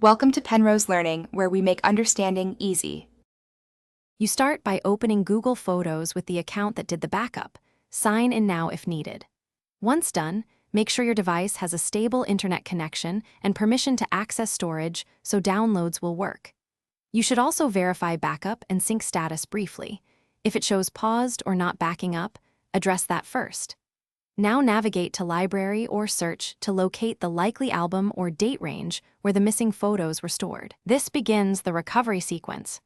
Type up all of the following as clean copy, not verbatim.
Welcome to Penrose Learning, where we make understanding easy. You start by opening Google Photos with the account that did the backup. Sign in now if needed. Once done, make sure your device has a stable internet connection and permission to access storage so downloads will work. You should also verify backup and sync status briefly. If it shows paused or not backing up, address that first. Now navigate to Library or Search to locate the likely album or date range where the missing photos were stored. This begins the recovery sequence.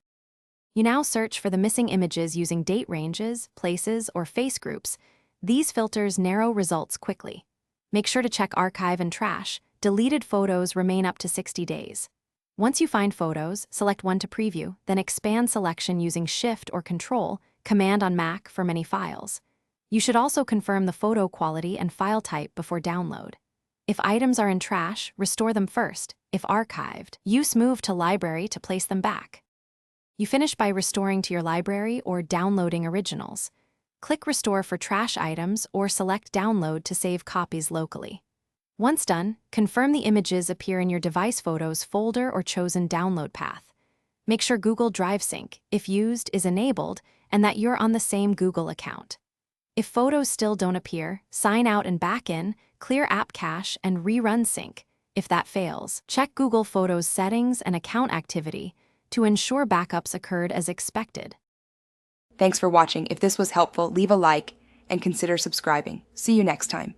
You now search for the missing images using date ranges, places, or face groups. These filters narrow results quickly. Make sure to check Archive and Trash. Deleted photos remain up to 60 days. Once you find photos, select one to preview, then expand selection using Shift or Control, Command on Mac for many files. You should also confirm the photo quality and file type before download. If items are in trash, restore them first. If archived, use Move to Library to place them back. You finish by restoring to your library or downloading originals. Click Restore for trash items or select Download to save copies locally. Once done, confirm the images appear in your device photos folder or chosen download path. Make sure Google Drive Sync, if used, is enabled and that you're on the same Google account. If photos still don't appear, sign out and back in, clear app cache, and rerun sync. If that fails, check Google Photos settings and account activity to ensure backups occurred as expected. Thanks for watching. If this was helpful, leave a like and consider subscribing. See you next time.